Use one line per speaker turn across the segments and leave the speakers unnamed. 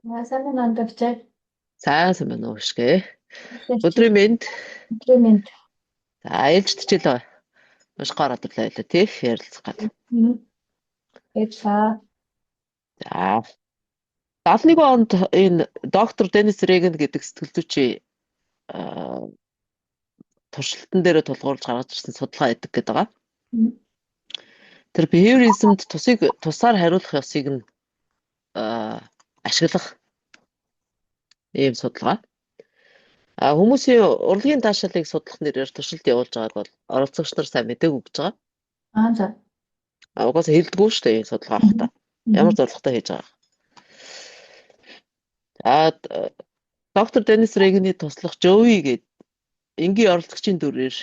Сайн байна уу докторч?
Сайн сайн байна уу гişгэ.
Чи
Өдрийн мэнд.
комплимент.
За ээлжидчихэл маш гоор одлоо байлаа тий ярилцах гад.
Эцаа.
За 71 онд энэ доктор Денис Реген гэдэг сэтгэл зүйчийн аа, туршилтан дээр тулгуурлаж гаргаж ирсэн судалгаа байдаг гэдэг байгаа. Тэр behaviorismд тусаар хариулах ёсыг нь ашиглах ийм судалгаа. Хүмүүсийн урлагийн таашаалыг судлах нэрээр туршилт явуулж байгааг бол оролцогч нар сайн мэдээгүй гэж байгаа.
За.
Угаасаа хэлдэггүй шүү дээ энэ судалгаа авах та. Ямар зорилготой хийж байгаа. Доктор Денис Регний туслах Жоуи гээд энгийн оролцогчийн дүрээр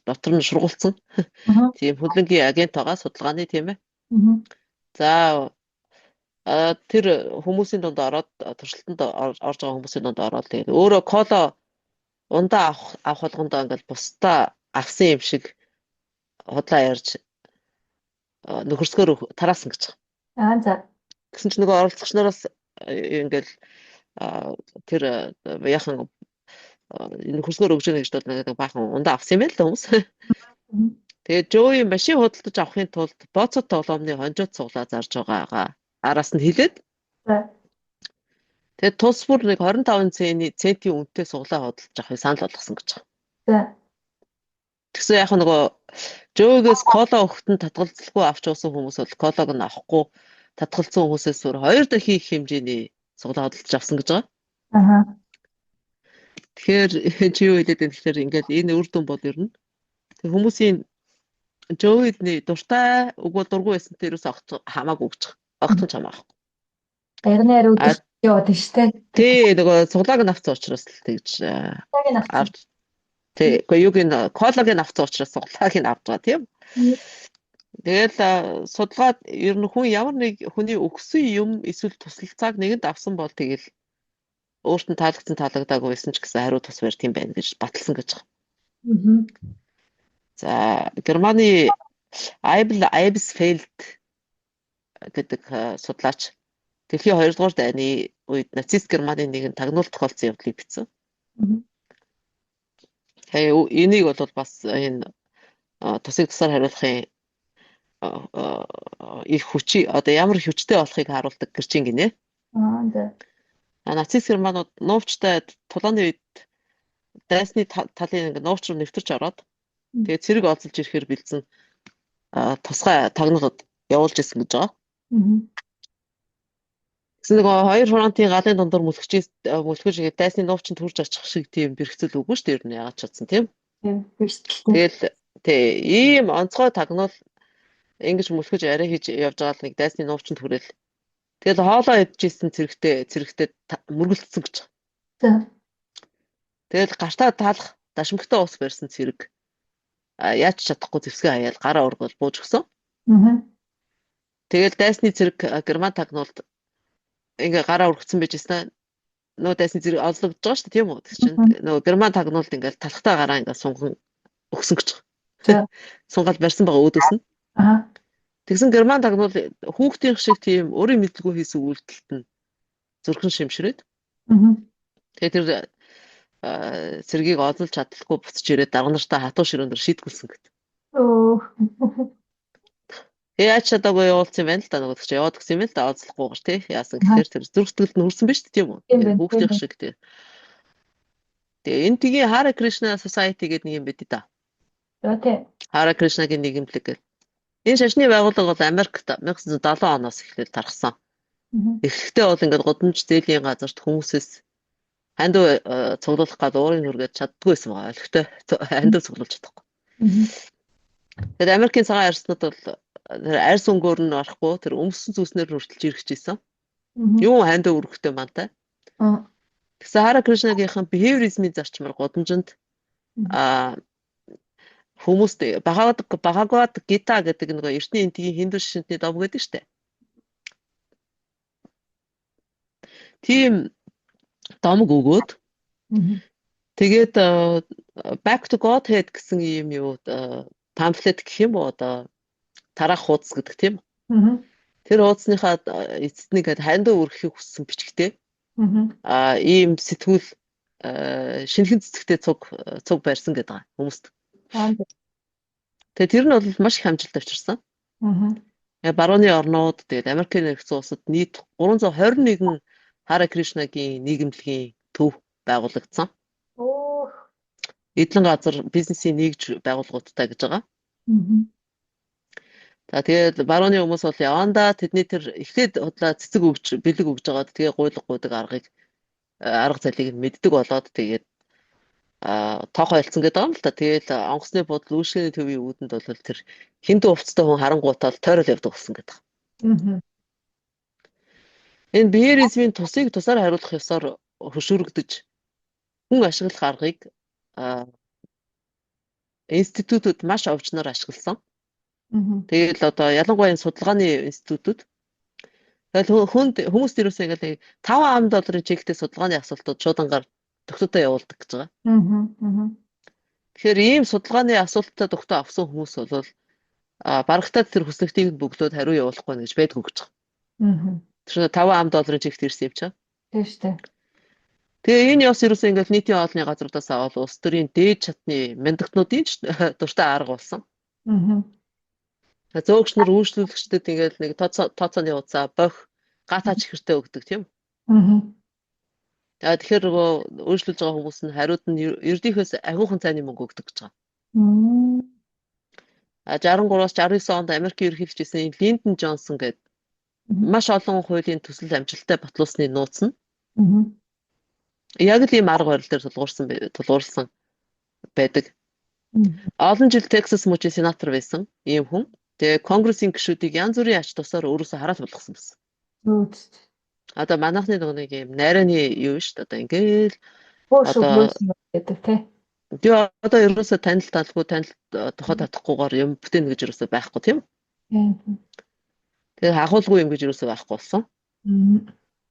дотор нь шургуулсан. Тийм хөлөнгийн агент байгаа судалгааны тийм ээ. За тэр хүмүүсийн дунд ороод туршилтанд орж байгаа хүмүүсийн дунд ороод тэгээд өөрөө коло ундаа авах болгондоо ингээл бусдаа авсан юм шиг худлаа ярьж нөхөрсгөөр тараасан гэж.
За.
Гэсэн чинь нөгөө оролцогч нараас ингээл тэр яхан нөхөрсгөөр өгж яана гэж бодлоо баахан ундаа авсан юм байл л хүмүүс. Тэгээд Жоуи машин худалдаж авахын тулд боцот тоглоомны хонжоод цуглаа зарж байгаагаа араас нь хэлээд. Тэгээд тус бүр нэг 25 центийн үнэтэй суглаа худалдаж авахыг санал болгосон гэж байна. Тэгсэн яг нөгөө Жоуигээс кола өгтөнд татгалзалгүй авч уусан хүмүүс бол колог нь авахгүй татгалзсан хүмүүсээс бүр 2 дахин их хэмжээний суглаа худалдаж авсан гэж байгаа. Тэгэхээр чи юу хэлээд байна гэхээр ингээд энэ үр дүн бол ер нь хүмүүсийн Жоуидны дуртай үгүй дургүй байсан тэрээс хамаагүй гэж огтхон ч хамаахгүй.
Ярны ариу өдөр яваад штэ.
Тий нөгөө суглааг нь авсан учраас л тэгж авч тий юуг нь колог нь авсан учраас суглааг нь авч байгаа тийм. Тэгэл судалгаад ер нь хүн ямар нэг хүний өгсөн юм эсвэл тусалцааг нэгэнд авсан бол тэгэл өөртөө таалагдсан таалагдаагүй байсан ч гэсэн хариу тус барь тийм байна гэж баталсан гэж байгаа. За Германы Eibsfeld гэдэг судлаач дэлхийн 2 дугаар дайны үед нацист Германы нэгэн тагнуул тохиолдсон явдлыг бичсэн. Энийг бол бас энэ тусыг тусаар хариулахын их хүчий одоо ямар хүчтэй болохыг харуулдаг гэрчин гинэ. Нацист Германууд нуувчтай тулааны үед дайсны талын нууч руу нэвтэрч ороод тэгээд цэрэг олзолж ирэхээр бэлдсэн тусгай тагнуулууд явуулж исэн гэж байгаа. Гэсэн нөгөө хоёр фронтын галын дундор мүлхэж дайсны нуувчанд хурж очих шиг тийм бэрхцэл үгүй шүү дээ ер нь яагаад ч утсан тийм. Тэгэл ийм онцгой тагнуул ингэж мүлхэж арай хийж явж байгаа л нэг дайсны нуувчанд хүрээл. Тэгэл хоолоо идчихсэн цэрэгтэй мөргөлдсөн гэж байгаа. Тэгэл гартаа таалах дашмагтай ус барьсан цэрэг яаж чадахгүй зэвсгээ хаяал гараа ургал бууж өгсөн. Тэгэл дайсны цэрэг Герман тагнуулд ингээ гараа ургацсан байжсэн. Нөө дайсны цэрэг олзлогдож байгаа шүү дээ тийм үү? Тэг чинь нөө Герман тагнуулд ингээл талхтаа гараа ингээ сунган өгсөн гэж байгаа. Сунгаал барьсан байгаа өөдөөс нь. Тэгсэн Герман тагнуул хүүхдийн шиг тийм өөрийн мэдлгүй хийсэн үйлдэлт нь зүрхэн шимшрээд. Тэгээд тэр цэргийг олж чадахгүй буцаж ирээд дарга нартаа хатуу ширүүндэр шийтгүүлсэн гэдэг. Яаж чадаагүй явуулсан юм байна л да нөгөө ч яваад гисэн юм л да олзлохгүйгээр тий яасан гэхээр тэр зүрхтгэлд нь хүрсэн биз дээ тийм үү? Хүүхдийн шиг тий. Тэгээ энэ тгийн Hare Krishna Society гэдэг нэг юм байд та.
Тий.
Hare Krishna-гийн нийгэмлэг гэдэг. Энэ шашны байгууллага бол Америкт 1970 оноос эхлээд тархсан. Эхлэхдээ бол ингээд гудамж зээлийн газарт хүмүүсээс хандив цуглуулах гад уурын хүргээд чаддгүй байсан байгаа. Олигтой хандив цуглуулж чадахгүй. Тэгээд Америкийн цагаан арьснууд бол арьс өнгөөр нь орохгүй тэр өмссөн зүснээр хүртэлж ирэх гэсэн. Юу хандив өргөхтэй мантай. Тэгсэн Hare Krishna-гийнхан behaviorism-ийн зарчмаар гудамжинд хүмүүст Бхагавад Гита гэдэг нэг эртний энтгийн хинду шишинтний дов гэдэг штэ. Тийм домог өгөөд тэгээд Back to Godhead гэсэн юм юу памфлет гэх юм уу одоо тарах хуудас гэдэг тийм. Тэр хуудасныхаа эцэст нэгэд хандаа өргөхийг хүссэн бичгтээ ийм сэтгүүл шинэхэн цэцэгтэй цуг барьсан гэдэг байгаа хүмүүст. Тэгээ тэр нь бол маш их амжилт авчирсан. Барууны орнууд тэгээд Америкийн нэгдсэн улсад нийт 321 Харе Кришнагийн нийгэмлэгийн төв байгуулагдсан. Эдгээр газар бизнесийн нэгж байгууллагуудтай гэж байгаа. За тэгээд барууны хүмүүс бол явандаа тэдний тэр эхлээд худлаа цэцэг өгж бэлэг өгж байгаад тэгээ гуйдаг арга залыг мэддэг болоод тэгээд тоохоо ялцсан гэдэг юм л та. Тэгээд онгоцны бодол үүшгэний төвийн үүдэнд бол тэр хинтүү хувцастай хүн харангуйтал тойрол явдаг болсон гэдэг. Энэ биеризмийн тусыг тусаар хариулах ёсоор хөшүүрэгдэж хүн ашиглах аргыг институтууд маш овчноор ашигласан. Тэгээд одоо ялангуяа энэ судалгааны институтууд хүмүүс дээрээс ингээд $5 чектэй судалгааны асуултууд шуудангаар тогтоодоо явуулдаг гэж байгаа. Тэгэхээр ийм судалгааны асуулттай тогтоо авсан хүмүүс бол барагтаад тэр хүслэгтийг бөглөөд хариу явуулахгүй нэ гэж байдгүй гэж байгаа. Тэр $5 чект ирсэн юм чаа.
Тийм шүү дээ.
Тэгээ энэ ёс ерөөсөө ингээд нийтийн олонны газруудаас аваад улс төрийн дээд чатны мяндагтнуудын дуртай арга болсон. Зөөгч нар үйлчлүүлэгчдэд ингээд нэг тооцооны хуудас бох гатаа чихэртэй өгдөг тийм. Тэгэхээр нөгөө үйлчлүүлж байгаа хүмүүс нь хариуд нь ердийнхөөс агуухан цайны мөнгө өгдөг гэж байгаа. 63-аас 69 онд Америкийн ерөнхийлөгч байсан Линдон Джонсон гэдэг маш олон хуулийн төсөл амжилттай батлуулсны нууц нь яг л ийм арга барил дээр тулгуурсан байдаг. Олон жил Texas мужийн сенатор байсан ийм хүн. Тэгээ конгрессийн гишүүдийг янз бүрийн ач тусаар өөрөөсөө хараад болгосон байсан. Одоо манайхны нэг юм найраны юу шүү дээ. Одоо ингээл
гэдэг тий.
Тэгээ одоо ерөөсөө танил талгүй тухай татахгүйгээр юм бүтээн гэж ерөөсөө байхгүй тийм. Тэгээ хахуулгүй юм гэж ерөөсөө байхгүй болсон.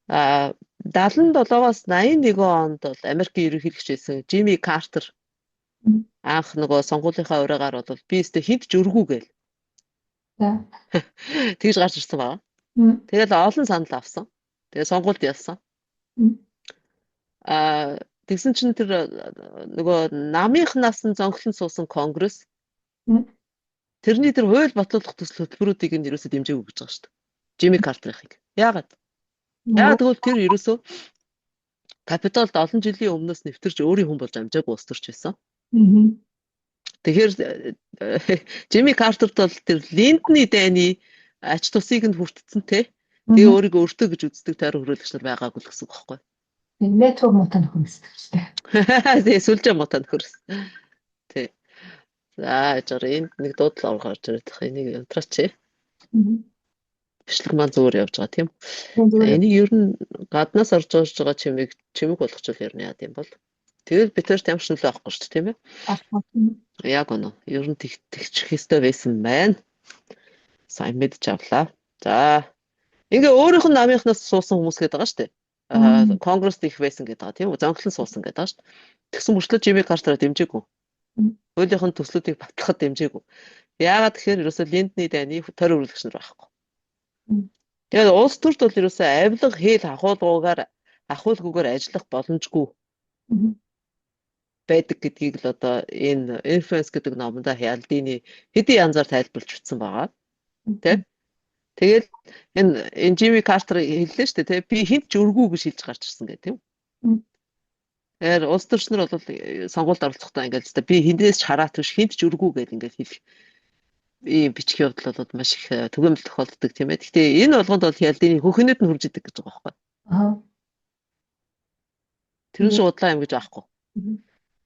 77-аас 81 онд бол Америкийн ерөнхийлөгч байсан Жимми Картер анх нөгөө сонгуулийнхаа ураагаар бол би өстө хинт ч өргүү гээл. Тэгж гарч ирсэн баа. Тэгэл олон санал авсан. Тэгээ сонгуульд ялсан. Тэгсэн чинь тэр нөгөө намынхнаас нь зонхлон суусан конгресс тэрний тэр хууль батлуулах төсөл хөтөлбөрүүдийг нь ерөөсөө дэмжээгүй гэж байгаа шүү дээ. Жимми Картерыг. Яагаад тэгвэл тэр ерөөсөө Капитолд олон жилийн өмнөөс нэвтэрч өөрийн хүн болж амжаагүй устөрч байсан. Тэгэхээр Жимми Картерт бол тэр Линдны дайны ач тусыг нь хүртсэн те. Тэгээ өөрийгөө өөртөө гэж үздэг тойрон хөрөөлөгч нар байгаагүй л гэсэн үг байхгүй.
Нэтворк мутаа нөхөмсдөгчтэй.
Тэгээ сүлжээ мутаа нөхөрс. Тий. За жирийн нэг дуудлаа орж ирээд тах энийг унтраач. Бичлэг маань зүгээр явж байгаа тийм. Энийг ер нь гаднаас орж байгаа чимэг болгочихвол ярина яа гэм бол. Тэгэл бид тэрт ямар ч нөлөө авахгүй шүү дээ тийм ээ. Яг үнэ. Ер нь тэгчих хэстэй байсан байна. Сайн мэдж авлаа. За. Ингээ өөрийнх нь намынхнаас суусан хүмүүс гэдэг байгаа шүү дээ. Конгресс их байсан гэдэг байгаа тийм үү? Зонхлон суусан гэдэг байгаа шүү дээ. Тэгсэн мөрчлөө Жимми Картераа дэмжээгүй. Хуулийнхын төслүүдийг батлахад дэмжээгүй. Яагаад тэгэхээр ерөөсөө Линдны дайны тойрон хөрөлөгч нар байхгүй. Тэгээд улс төрд бол ерөөсөө авилга хэл ахуулгүйгээр ажиллах боломжгүй байдаг гэдгийг л одоо энэ Influence гэдэг номонда Хялдины хэдийн янзаар тайлбарлаж бичсэн байгаа. Тэ? Тэгээд энэ Жимми Картер хэллээ шүү дээ, тэ? Би хинт ч өргүү гэж хэлж гарч ирсэн гэх тийм. Тэгэхээр улс төрчнөр бол сонгуульд оролцохдоо ингээд би хинээс ч хараад биш хинт ч өргүү гэж ингээд хэлэх ийм бичгийн явдал бол маш их түгээмэл тохиолддог тийм ээ. Гэхдээ энэ болгонд бол Хялдины хөхнөд нь хурж идэг гэж байгаа байхгүй. Тэр нь шуудлаа юм гэж аахгүй.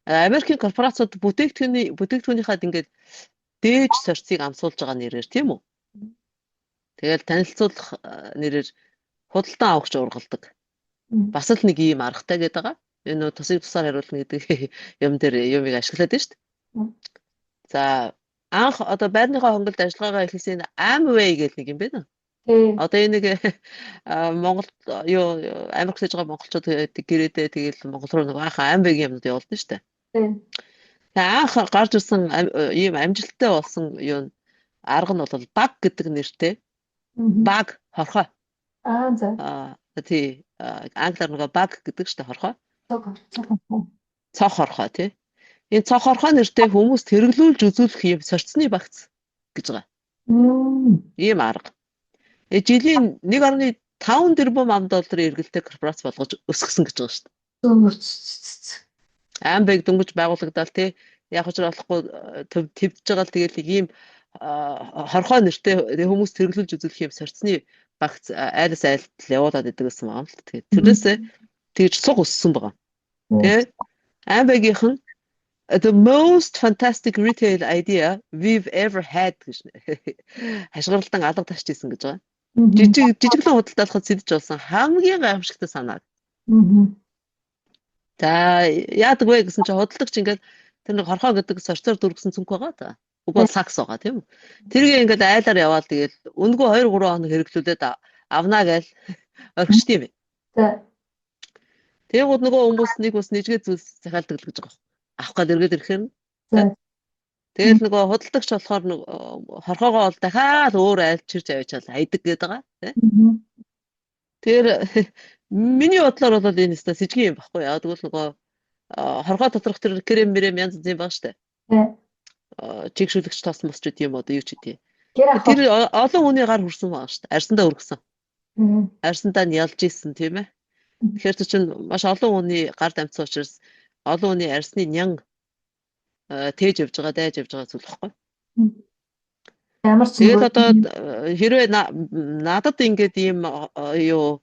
Америкийн корпорациуд бүтээгдэхүүнийхад ингээд дээж сорцыг амсуулж байгаа нэрээр тийм үү? Тэгэл танилцуулах нэрээр худалдан авахч ургалдаг. Бас л нэг ийм аргатай гэдэг байгаа. Энэ тусыг тусаар хариулна гэдэг юм дээр юмыг ашиглаад байна шүү дээ. За анх одоо байрныхаа хонголд ажиллагаагаа эхэлсэн Amway гэдэг нэг юм байна. Одоо энэ нэг Монгол Америк хийж байгаа монголчууд гэрээдээ тэгэл Монгол руу нэг анхаа Amway-гийн юмнууд явуулна шүү дээ. Тэгээ анх гарч ирсэн ийм амжилттай болсон юу арга нь бол баг гэдэг нэртэй. Баг хорхоо.
За.
Тий. Англиар нөгөө баг гэдэг шүү дээ хорхоо. Цог хорхоо тий. Энэ цог хорхоо нэртэй хүмүүст хэрэглүүлж үзүүлэх юм сорцны багц гэж байгаа. Ийм арга. Жилийн 1.5 тэрбум $1 эргэлттэй корпорац болгож өсгсөн гэж байгаа шүү дээ. Амбэг дөнгөж байгуулагдал тий. Яг ч болохгүй твдж байгаа л тэгэл ийм хорхоо нэртэй хүмүүст хэрэглүүлж үзүүлэх юм сорцны багц айлс айлт явуулаад идэг гэсэн юм аа. Тэгээд тэрнээсээ тэгж суг өссөн байгаа. Тэ? Амбэгийнхэн the most fantastic retail idea we've ever had гэж хашгиралдан алга ташчихсан гэж байгаа. Жижиглэн худалдаалахад сэлж болсон хамгийн гайхамшигтай санаа. За яадаг вэ гэсэн чинь худалдагч ингээд тэр нэг хорхоо гэдэг сорцоор дүргсэн цүнх байгаа та. Уг бол сакс байгаа тийм үү. Тэргээ ингээд айлаар яваад тэгэл үнгөө 2-3 хоног хэрэглүүлээд авнаа гээл орхичд юм. Тэгвэл нөгөө хүмүүс нэг бас нэжгээ зүйлс захиалдаг л гэж байгаа. Авах гад эргээд ирэхээр. Тэгэл нөгөө худалдагч болохоор хорхоогоо бол дахиад өөр айлд чирж авчаал хайдаг гэдэг байгаа тийм. Тэр миний бодлоор бол энэ өстой сэжгийн юм баггүй яа. Тэгвэл нөгөө хорхоо доторх тэр крем янз янз юм баг штэ. Чигшүүлэгч тоос мосч гэдэг юм одоо юу ч гэдэг. Тэр олон хүний гар хүрсэн байгаа штэ. Арьсандаа өргөсөн. Арьсандаа нь ялж исэн тийм ээ. Тэгэхээр чинь маш олон хүний гар дамжсан учраас олон хүний арьсны нян тээж явж байгаа, дайж явж байгаа зүйл баггүй.
Ямар ч
тэгэл одоо хэрвээ надад ингээд ийм юу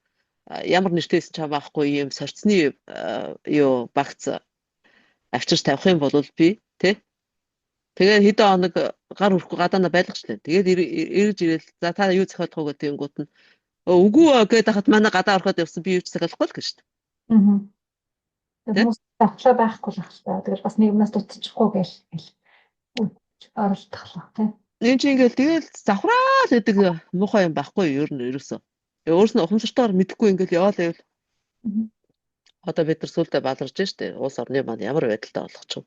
ямар нэртэйсэн ч хамаахгүй ийм сорцны юу багц авчирч тавих юм бол би тий. Тэгээд хэдэн хоног гар хүрхгүй гадаана байлгачлаа. Тэгээд эргэж ирэл за та юу захиалах уу гэдэг юм гут нь үгүй гэдэг хахад манай гадаа ороход явсан би юу ч захиалахгүй л гэж шүү дээ.
Хүмүүс давхлаа байхгүй л ах та. Тэгэл бас нийгмээс дутчихгүй гээл оролдохлоо тий.
Энэ чинь ингээл тэгэл завхраа л гэдэг муухай юм байхгүй юу ер нь ерөөсөө. Өөрс нь ухамсартайгаар мэдэхгүй ингээл яваалаа явал. Одоо бид нар сүултээ баларж штэ. Улс орны маань ямар байдалтай болох ч юм.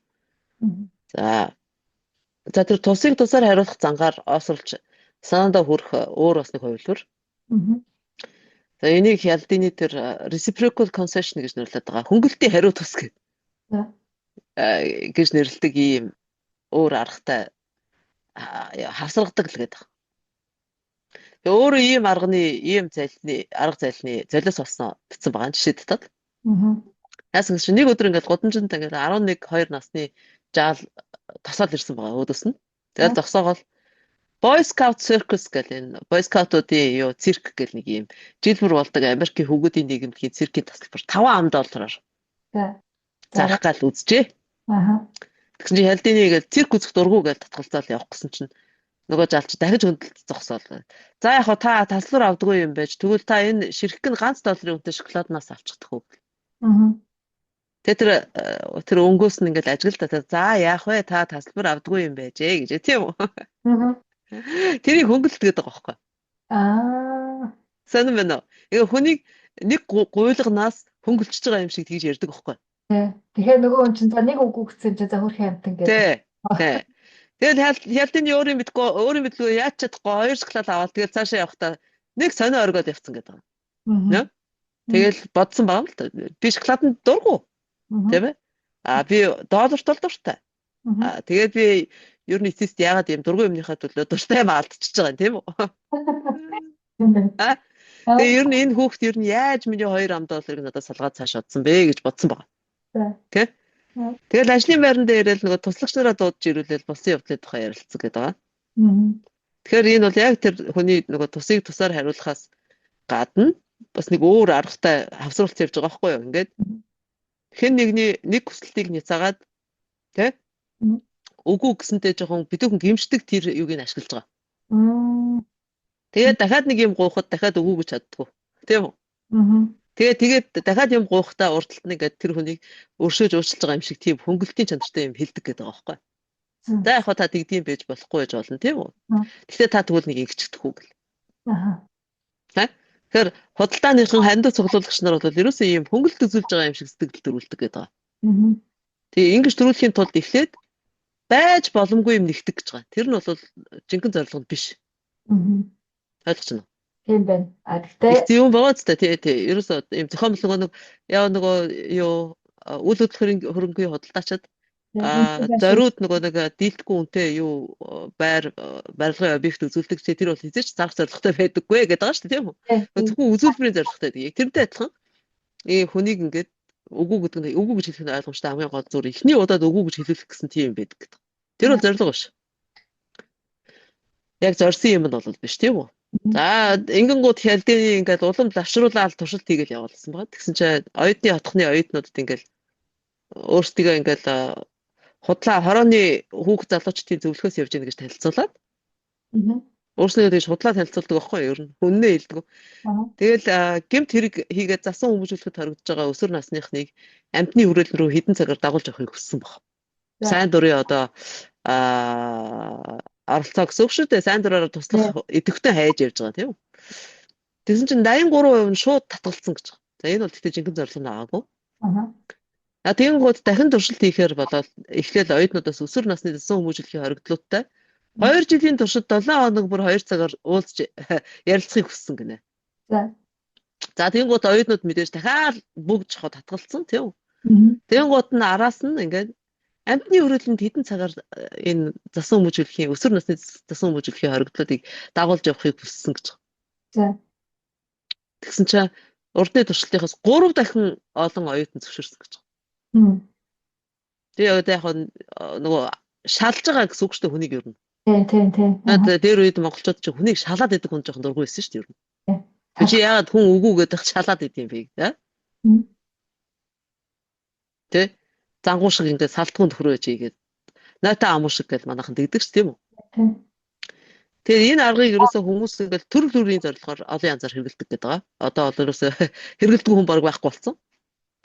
За тэр тусыг тусаар хариулах зангаар осруулж санаандаа хүрэх өөр бас нэг хувилбар. За энийг хялдины тэр reciprocal concession гэж нэрлэдэг байгаа. Хөнгөлтийн хариу тус гэж нэрлэдэг ийм өөр аргатай хавсаргадаг л гэдэг. Тэгээ өөрөө ийм арга зайлны золиос болсон битсэн байгаа жишээ татаад. Яасан гэж нэг өдөр ингээд гудамжинд ингээд 11 2 насны жаал тосоод ирсэн байгаа өөдөөс нь. Тэгээд зогсоогоол Boy Scout Circus гэх энэ Boy Scout-уудын юу цирк гэх нэг юм жил бүр болдог Америкийн хөгүүдийн нийгэмдгийн циркийн тасалбар $5 зарах гал үзжээ. Тэгсэн чинь хялдины ингээд цирк үзэх дургу гэж татгалзаад явах гэсэн чинь нөгөө жалч дахиж хөндлөлт зогсоол. За яг хаа та тасалбар авдаггүй юм байж тэгвэл та энэ ширхэг нь ганц $1 үнэтэй шоколаднаас авчихдаг уу? Тэр өнгөөс нь ингээд ажиглалт за яах вэ та тасалбар авдаггүй юм байжээ гэж тийм үү? Тэрийг хөнгөлт гэдэг байгаа байхгүй. Сонирм байна уу? Ингээ хүнийг нэг гуйлганаас хөнгөлчихж байгаа юм шиг тэгж ярьдаг байхгүй.
Тэгэхээр нөгөө хүн чинь за нэг үгүй гэсэн чинь за хөрхөн амтан гэдэг.
Тий. Тэгээд хялдын өөрийн мэдгүй яаж чадахгүй 2 шоколад аваад тэгээд цаашаа явахдаа нэг сонио оргоод явцсан гэдэг юм. Тэгэл бодсон байгаа л та. Би шоколаданд дургу. Тийм ээ? Би $1 дуртай. Тэгээд би ер нь эцэст яагаад юм дургүй юмныхаа төлөө дуртай юм алдчихж байгаа юм тийм үү? Тэгээ ер нь энэ хүүхд ер нь яаж миний $2 надад салгаад цааш одсон бэ гэж бодсон байгаа. Тэ? Тэгэл ажлын байран дээр л нөгөө туслагч нараа дуудаж ирүүлээл болсон явдлын тухай ярилцсан гэдэг байгаа. Тэгэхээр энэ бол яг тэр хүний нөгөө тусыг тусаар хариулахаас гадна бас нэг өөр аргатай хавсруулалт явж байгаа байхгүй юу? Ингээд хэн нэгний нэг хүсэлтийг няцаагаад тэ? Үгүй гэсэнтэй жоохон бидүүхэн гимшдэг тэр юуг нь ашиглаж байгаа. Тэгээд дахиад нэг юм гоохот дахиад үгүй гэж чаддгүй. Тийм үү? Тэгээд дахиад юм гоохтаа урдталт нь ингээд тэр хүнийг өршөөж уучлж байгаа юм шиг тийм хөнгөлтийн чанартай юм хэлдэг гэдэг байгаа байхгүй. За яг хаа та тэгдэм байж болохгүй гэж болно тийм үү? Гэхдээ та тэгвэл нэг ингэчихдэг үү гэл. Тэгэхээр худалдааныхан хандив цуглуулагч нар бол ерөөсөө ийм хөнгөлт үзүүлж байгаа юм шиг сэтгэл төрүүлдэг гэдэг байгаа. Тэгээ ингэж төрүүлэхийн тулд эхлээд байж боломгүй юм нэгтгэх гэж байгаа. Тэр нь бол жинхэнэ зорилго нь биш. Ойлгож байна уу?
Тийм байна.
Их
Гэхдээ
юм байгаа ч тий. Ерөөсөө ийм зохион байгуулалт нөгөө яа нөгөө юу үйл хөдлөлийн хөрөнгөний худалдаачид
энэ байшин
зориуд нөгөө нэг дийлдэхгүй үнэтэй юу барилгын объект үзүүлдэг чи тэр бол хэзээ ч зарах зорилготой байдаггүй гэдэг байгаа шүү дээ тийм үү? Зөвхөн үзүүлбэрийн зорилготой байдаг. Тэрнтэй адилхан хүнийг ингээд үгүй гэдэг нь үгүй гэж хэлэх нь ойлгомжтой хамгийн гол зүгээр эхний удаад үгүй гэж хэлүүлэх гэсэн тийм юм байдаг гэдэг. Тэр бол зорилго биш. Яг зорьсон юм нь бол биш тийм үү? За ингэнгууд хялдын ингээд улам лавшруулаад туршилт хийгээл явуулсан байгаа. Тэгсэн чинь оюутны отхны оюутнуудад ингээд өөрсдөө ингээд худлаа хорооны хүүхд залуучдын зөвлөхөөс явж гэнэ гэж танилцуулаад өөрснөө тэгж худлаа танилцуулдаг байхгүй юу? Ер нь хүннээ хэлдэг. Тэгэл гэмт хэрэг хийгээд засан хүмүүжүүлэхэд хоригдож байгаа өсвөр насныхныг амьтны хүрээлэн рүү хідэн цагаар дагуулж явахыг хүссэн баг. Сайн дурын одоо оролцоо гэсэн үг шүү дээ. Сайн дураараа туслах идэвхтэй хайж явж байгаа тийм үү? Тэгсэн чинь 83% нь шууд татгалцсан гэж байна. За энэ бол тэгтээ жинхэнэ зорилго наагүй. Тэгэнгүүт дахин туршилт хийхээр болоод эхлээл оюутнуудаас өсвөр насны засан хүмүүжүүлэхийн хоригдлуудтай 2 жилийн туршид 7 хоног бүр 2 цагаар уулзж ярилцахыг хүссэн гинэ. За тэгэнгүүт оюутнууд мэдээж дахиад бүгд жохоо татгалцсан тийм үү? Тэгэнгүүт нь араас нь ингээд амьтны хүрээлэнд хэдэн цагаар энэ засан хүмүүжүүлэхийн өсвөр насны засан хүмүүжүүлэхийн хоригдлуудыг дагуулж явахыг хүссэн гэж байна. Тэгсэн чинь урдны туршилтынхаас 3 дахин олон оюутан зөвшөөрсөн гэж байна. Тэгээ яг нөгөө шалж байгаа гэсэн үг шүү дээ хүнийг ер нь. Тийм. Дээр үед монголчууд ч хүнийг шалаад идэг хүн жоохон дургүй байсан шүү дээ ер нь. Чи яагаад хүн үгүй гэдэг шалаад идэм бэ гэдэг. Тэ? Зангуу шиг ингээд салтгуун төхрөөж ийгээд найтаа амуу шиг гэж манайхан дэгдэг ч тийм үү? Тэгэхээр энэ аргыг ерөөсөө хүмүүс ингээд төр төрлийн зорилгоор олон янзаар хэрэгэлдэг гэдэг байгаа. Одоо бол ерөөсөө хэрэгэлдэг хүн баг байхгүй болсон.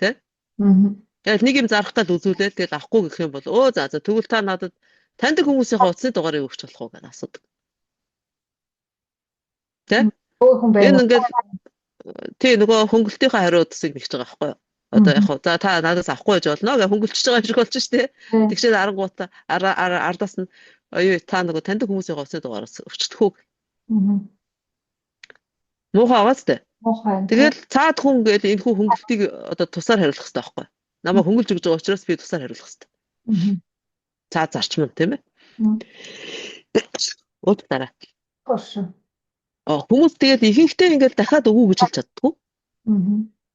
Тэ? Тэгээд нэг юм зарахтаа л үзүүлээд тэгээд авахгүй гэх юм бол за тэгвэл та надад таньдаг хүмүүсийнхээ утасны дугаарыг өгч болох уу гэж асуудаг. Тэ? Энэ ингээд тий нөгөө хөнгөлтийнхаа хариу утсыг нэгж байгаа байхгүй юу? Одоо яг хоо за та надаас авахгүй гэж болно гэж хөнгөлчихж байгаа шиг болж штэ. Тэгшээд арангуудаа ардаас нь та нөгөө таньдаг хүмүүсийн утасны дугаараас өчтдөх үү. Муухай аваад тэ. Тэгэл цаад хүн гээл энэ хүн хөнгөлтийг одоо тусаар хариулах хэрэгтэй байхгүй юу? Намайг хөнгөлж өгж байгаа учраас би тусаар хариулах хэрэгтэй. Цаад зарчмын тийм ээ. Ууд дараа. Хүмүүс тэгээд ихэнхдээ ингээд дахиад өгөө гэж хэлж чаддгүй.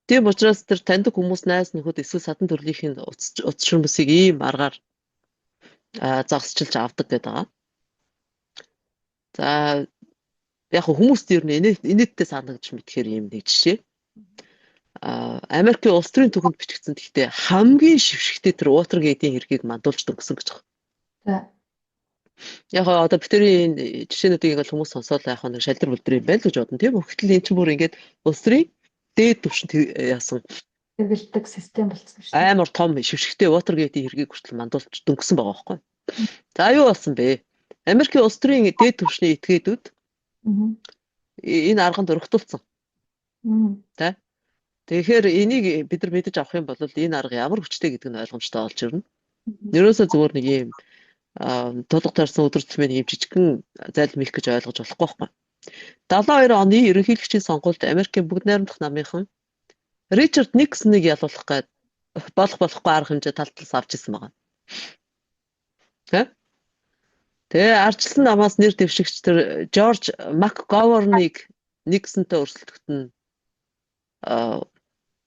Тийм учраас тэр таньдаг хүмүүс найз нөхөд эсвэл садан төрлийнх нь утас шүмбсийг ийм аргаар загасчилж авдаг гэдэг байгаа. За яг хүмүүст ер нь инээдтэй санагдаж мэдхээр ийм нэг жишээ. Америкийн улс төрийн түүхэнд бичигдсэн гэхдээ хамгийн шившигтэй тэр Watergate-ийн хэргийг мандуулж дөнгөсөн гэж байна. Яг одоо битэрийн жишээнүүдийг ингээл хүмүүс сонсоод яг нэг шалдар бүлдэр юм байл гэж бодно тийм үү? Гэтэл энэ чинь бүр ингээд улс төрийн дээд түвшинд яасан
хэрэгэлдэг систем болсон шүү
дээ. Амар том шившигтэй Watergate-ийн хэргийг хүртэл мандуулж дөнгөсөн байгаа байхгүй. За юу болсон бэ? Америкийн улс төрийн дээд түвшний этгээдүүд энэ арганд өргөтүүлсэн. Тэ? Тэгэхээр энийг бид нар мэдэж авах юм бол энэ арга ямар хүчтэй гэдэг нь ойлгомжтой болж ирнэ. Ерөөсөө зүгээр нэг юм тулга тарсан өдөр тутмын юм жижигхэн зайлм их гэж ойлгож болохгүй байхгүй. 72 оны ерөнхийлөгчийн сонгуульд Америкийн бүгд найрамдах намынхан Ричард Никсоныг ялуулах гээд болохгүй арга хэмжээ талталс авч ирсэн байгаа. Тэгээ ардчилсан намаас нэр дэвшигч тэр Жорж Макговерныг Никсонтой өрсөлдөхөд нь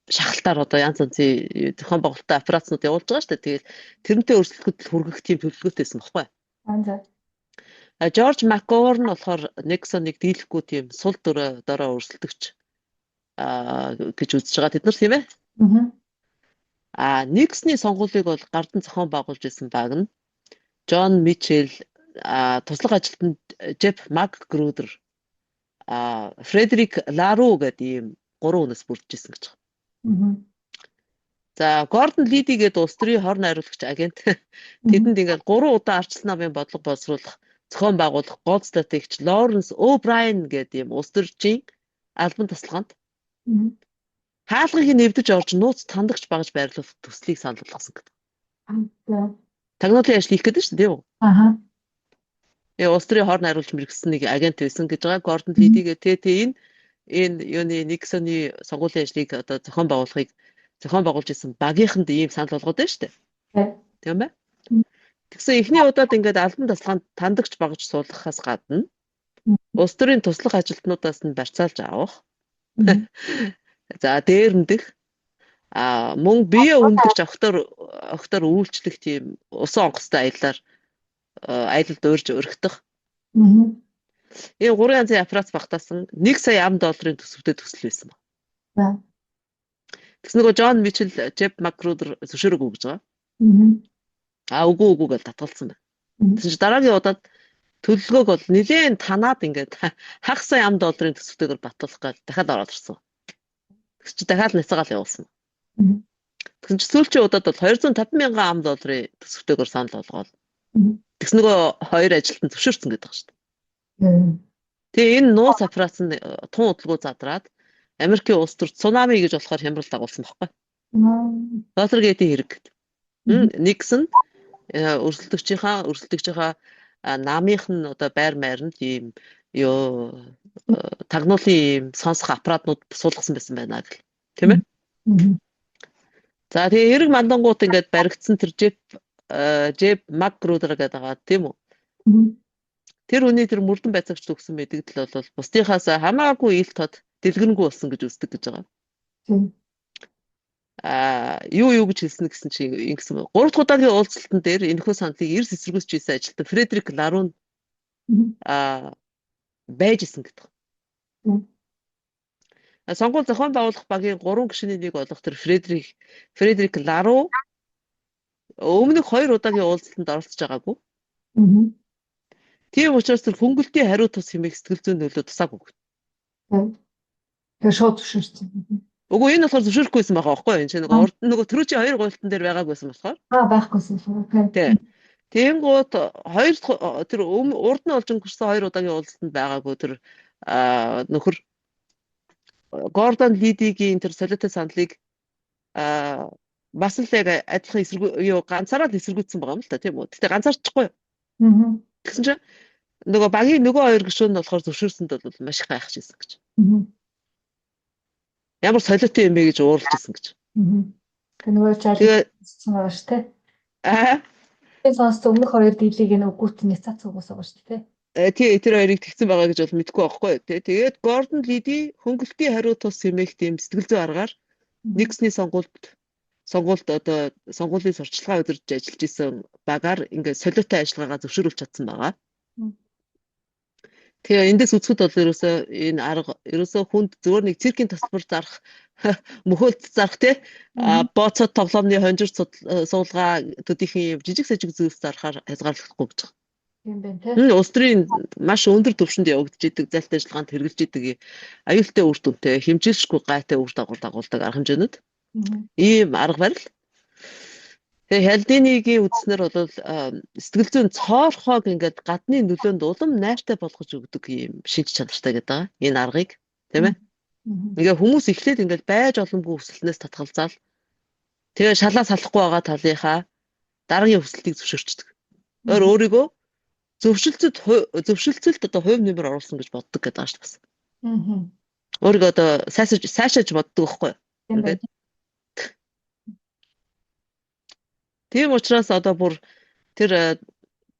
шахалтаар одоо янз янзын зохион байгуулалттай операцнууд явуулж байгаа шүү дээ. Тэгээд тэрнтэй өрсөлдөхөд хүргэх тийм төлөвлөгөөтэйсэн баггүй. Жорж Макговерн нь болохоор Никсоныг дийлэхгүй тийм сул дорой өрсөлдөгч гэж үзэж байгаа тэд нар тийм ээ. Никсны сонгуулийг бол гардан зохион байгуулж исэн баг нь Джон Мичел, туслах ажилтнанд Жеф Макгрудер, Фредерик Лару гэдэг ийм 3 хүнээс бүрдэж исэн гэж байна. За Гордон Лиди гэдэг улс төрийн хор найруулагч агент тэдэнд ингээд 3 удаа ардчилсан намын бодлого боловсруулах зохион байгуулах гол стратегч Лоренс О'Брайен гэдэг ийм улс төрчийн албан тасалгаанд хаалгыг нэвдэж орж нууц тандагч багж байрлуулах төслийг санал болгосон гэдэг. Тагнуулын ажил хийх гэдэг шүү дээ тийм үү? Улс төрийн хорн хариулж мэргэсэн нэг агент байсан гэж байгаа. Гордон Лидигээ энэ юуны Никсоны сонгуулийн ажлыг одоо зохион байгуулж исэн багийнханд ийм санал болгоод байна шүү дээ. Тийм ээ. Тэгсэн эхний удаад ингээд албан тасалгаанд тандагч багж суулгахаас гадна улс төрийн туслах ажилтнуудаас нь барьцаалж авах. За дээрэмдэх мөн бие өндөгч огтор үйлчлэх тийм усан онгоцтой аялалд урьж өргөдөх. Энэ 3 янзын операц багтаасан 1 сая $1 төсөвтэй төсөл байсан байна. Тэгс нөгөө Джон Мичел, Жеб Макгрудер зөвшөөрөөгүй гэж байгаа. Үгүй гэж татгалцсан байна. Тэгсэн чи дараагийн удаад төлөлгөөг бол нэлээд танаад ингээд хагас сая $1 төсөвтэйгээр батлуулах гэж дахиад ороод ирсэн. Тэгс чи дахиад няцаагаал явуулсан. Тэгсэн чи сүүлчийн удаад бол $250,000 төсөвтэйгээр санал болгоод тэгс нөгөө хоёр ажилтан зөвшөөрсөн гэдэг байгаа шүү дээ. Тэгээ энэ нууц операц нь тун удалгүй задраад Америкийн улс төр цунами гэж болохоор хямрал дагуулсан байхгүй. Watergate-ийн хэрэг. Никсон өрсөлдөгчийнхаа намынх нь одоо байр майранд ийм тагнуулын ийм сонсох аппаратнууд суулгасан байсан байна гэл. Тийм ээ? За тэгээ хэрэг мандангууд ингээд баригдсан тэр Жеб Макгрудер гэдэг байгаа тийм үү? Тэр хүний тэр мөрдөн байцаагч төгсөн мэдэгдэл бол бусдынхаас хамаагүй ил тод дэлгэрэнгүй болсон гэж үздэг гэж байгаа. Юу гэж хэлсэн гэсэн чи ингэсэн 3 дахь удаагийн уулзалтан дээр энэхүү саналыг эрс эсэргүүцж ийсэн ажилтан Фредерик Ларун байж исэн гэдэг. Сонгуул зохион байгуулах багийн 3 гишүүний нэг болох тэр Фредерик Лару өмнөх 2 удаагийн уулзалтанд оролцож байгаагүй. Тийм учраас тэр хөнгөлтийн хариу тус хэмээх сэтгэл зүйн нөлөө тусаагүй.
Тэгээ шууд зөвшөөрсөн.
Үгүй энэ болохоор зөвшөөрөхгүйсэн байгаа байхгүй юу? Энд нөгөө түрүүчийн 2 гуйлтан дээр байгаагүйсэн болохоор.
Байхгүйсэн.
Тийм. Тэнгууд тэр урд нь олж өнгөрсөн 2 удаагийн уулзалтанд байгаагүй тэр нөхөр Гордон Лидигийн тэр солиотой саналыг бас л яг адилхан ганцаараа л эсэргүүцсэн байгаа юм л та тийм үү. Гэтэ ганцаарчихгүй. Тэгсэн чинь нөгөө багийн нөгөө 2 гишүүн нь болохоор зөвшөөрсөнд бол маш их гайхаж ирсэн гэж. Ямар солиотой юм бэ гэж уурлж ирсэн гэж.
Тэгээ нөгөө чаалсан байгаа шүү дээ. Энэ сонссон өмнөх 2 дийлийг нь үгүйт няцаац угаас байгаа шүү дээ.
Тий тэр хоёрыг тэгсэн байгаа гэж бол мэдэхгүй байхгүй. Тэгээд Гордон Лиди хөнгөлтийн хариу тус хэмээх тийм сэтгэл зүй аргаар Никсний сонгуульд одоо сонгуулийн сурчлагаа удирдах ажиллаж исэн багаар ингээд солиотой ажиллагаагаа зөвшөөрүүлж чадсан байгаа. Тэгээ эндээс үзэхэд бол энэ арга хүнд зөвөр нэг циркийн тасбар зарах мөхөлд зарах тий бооцоод тоглоомны хонжир суулгаа төдийхийн жижиг сажиг зүйлс зарахаар хязгаарлахгүй гэж байгаа.
Тийм байна тий.
Улс төрийн маш өндөр түвшинд явагдаж идэг залт ажиллагаанд хэрэгжилж идэг аюултай үр дүнтэй хэмжээлшгүй гайтай үр дагуулдаг арга хэмжээнүүд. Ийм арга барил. Тэгээ Хялдинигийн үдснэр бол сэтгэл зүйн цоорхоог ингээд гадны нөлөөнд улам найртай болгож өгдөг ийм шинж чанартай гэдэг. Энэ аргыг тийм ээ. Ингээ хүмүүс эхлээд ингээд байж боломгүй хүсэлтнээс татгалзаал. Тэгээ шалаа салахгүй байгаа талынхаа дараагийн хүсэлтийг зөвшөөрчдөг. Өөрийгөө зөвшөлтсөлд одоо хувь нэмэр оруулсан гэж боддог гэдэг байгаа шүү дээ бас. Өөрийгөө одоо сайшааж боддог байхгүй юу? Тийм учраас одоо бүр тэр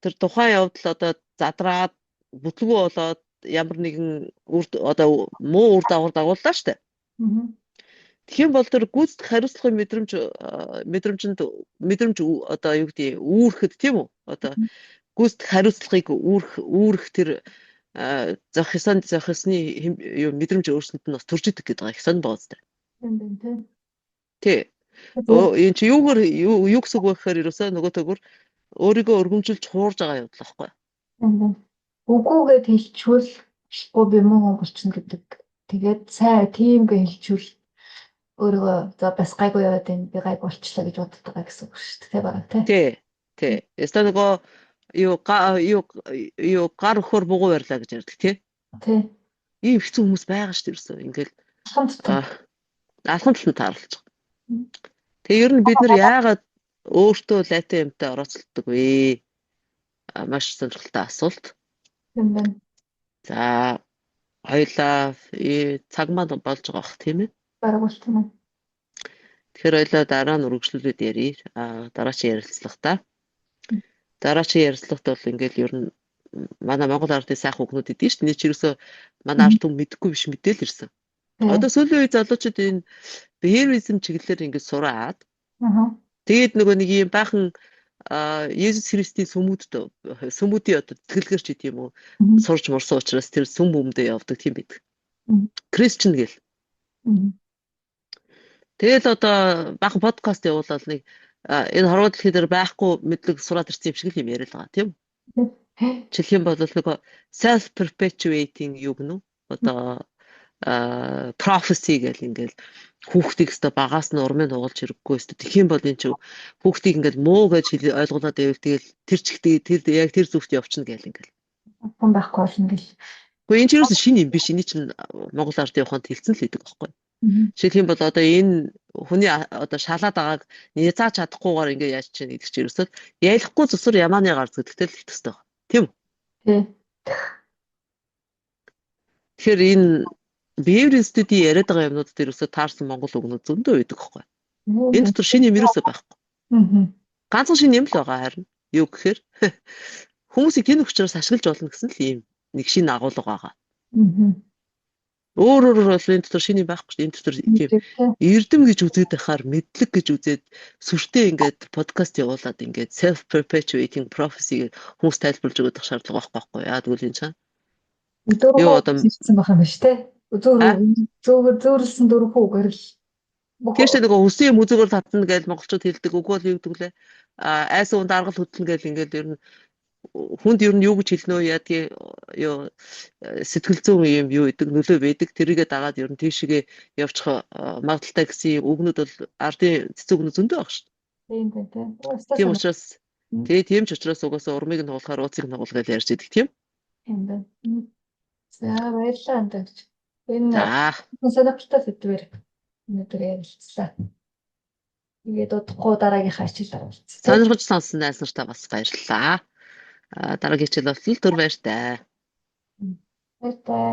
тухайн явдал одоо задраад бүтлгүй болоод ямар нэгэн одоо муу үр дагавар дагууллаа штэ. Тэгхийн бол тэр гүйцэтгэх хариуцлагын мэдрэмж одоо юу гэдэг үүрэхэд тийм үү? Одоо гүйцэтгэх хариуцлагыг үүрэх тэр зах ёсны мэдрэмж өөрсөнд нь бас төрж идэг гэдэг их сонь бооцтой. Тий. Энэ чи юу гэсэн үг вэ гэхээр ерөөсөө нөгөө төгөр өөрийгөө өргөмжилж хуурж байгаа явдал байхгүй.
Үгүйгээд хэлчихвэл би муу болчихно гэдэг. Тэгээд сайн тиймгээ хэлчихвэл өөрийгөө за бас гайгүй яваад байна. Би гайг болчлаа гэж боддог байгаа гэсэн үг шүү дээ бараг тий. Тий.
Яста нөгөө гар өхөр бугуу барьлаа гэж ярьдаг тий.
Тий.
Ийм хэцүү хүмүүс байгаа шүү дээ ерөөсөө. Ингээл алхамд тааруулж байгаа. Тэгээ ер нь бид нар яагаад өөртөө лайтай юмтай орооцолдог вэ? Маш сонирхолтой асуулт.
юм байна.
За хоёлаа цаг маань болж байгаа бох тийм ээ.
Бараг болчихсон юм.
Тэгэхээр хоёлаа дараа нь үргэлжлүүлээд ярий. Дараачийн ярилцлага та. Дараачийн ярилцлагт бол ингээл ер нь манай Монгол ардын сайхан хүүхнүүд идэв шүү дээ. Нэг ч ерөөсөө манай ард түмэн мэдгүй биш мэдээл ирсэн. Одоо сүүлийн үе залуучууд энэ behaviorism чиглэлээр ингээд сураад тэгээд нөгөө нэг юм баахан Есүс Христийн сүмүүдийн одоо тэтгэлгээр ч гэдэм үү сурж мурсан учраас тэр сүм өмдөө явдаг тийм байдаг. Christian гэл. Тэгэл одоо баахан подкаст явуулаад нэг энэ хорвоо дэлхий дээр байхгүй мэдлэг сураад ирсэн юм шиг л юм яриад байгаа тийм үү? Жишээлх юм бол нөгөө self perpetuating юу гэнэ үү? Одоо prophecy гэл ингээл хүүхдийг өстө багаас нь урмын хугалж хэрэггүй өстө тэгхийн бол энэ ч хүүхдийг ингээл муу гэж ойлгуулад байвал тэгэл тэр чигтээ тэр яг тэр зүгт явчихна гэл ингээл
хүн байхгүй болно гэл.
Гэхдээ энэ ч ерөөс шин юм биш. Эний чинь Монгол ардын ухаанд хэлсэн л байдаг байхгүй. Жишээлх юм бол одоо энэ хүний одоо шалаад байгааг нязааж чадахгүйгээр ингээ яаж чинь гэдэг чинь ерөөсөө ялахгүй зүсэр ямааны гарц гэдэгтэй л итгэдэг байна. Тийм үү?
Тий.
Тэгэхээр энэ behaviorism-ийн яриад байгаа юмнууд дээр өсө таарсан монгол үгнүүд зөндөө байдаг байхгүй. Энэ дотор шинэ юм ерөөсөө байхгүй. Ганцхан шинэ юм л байгаа харин. Юу гэхээр хүмүүсийг тэн өгчрөөс ашиглаж болно гэсэн л юм нэг шинэ агуулга байгаа. Өөрөөр бол энэ дотор шинэ юм байхгүй шүү дээ. Энэ дотор тийм эрдэм гэж үзээд байхаар мэдлэг гэж үзээд сүртэй ингээд подкаст явуулаад ингээд self perpetuating prophecy хүмүүс тайлбарлаж өгөх шаардлага байхгүй яа тэгвэл энэ чам.
Юу одоо хэлсэн байх юм ба штэ. Зөөрөлсөн дөрвөн үгээр л.
Гэхдээ нөгөө хүссэн юм үзүүгээр татна гэж монголчууд хэлдэг. Үг бол юу гэдэг лээ. Айсан унд аргал хөдлөн гэж ингээд ер нь хүнд ер нь юу гэж хэлнэ үү яадгийн юу сэтгэл зүйн юм юу гэдэг нөлөө байдаг. Тэрийгээ дагаад ер нь тийшээ явчих магадaltaй гэсэн үгнүүд бол ардын цэцэг үгнүүд зөндөө баг шүү дээ. Тийм учраас тийм ч учраас угаасаа урмыг нь хуулахаар ууцыг нь хуулах гэж ярьж идэг тийм.
Тийм байна. За баярлалаа андагч. Энэ сонирхолтой сэдвэр өнөөдөр ярилцлаа. Тэгээд удахгүй дараагийнхаа хичээлээр уулзъя.
Сонирхож сонссон найз нартай бас баярлалаа. Дараагийн хичээл бол түр баяртай.
Баяртай.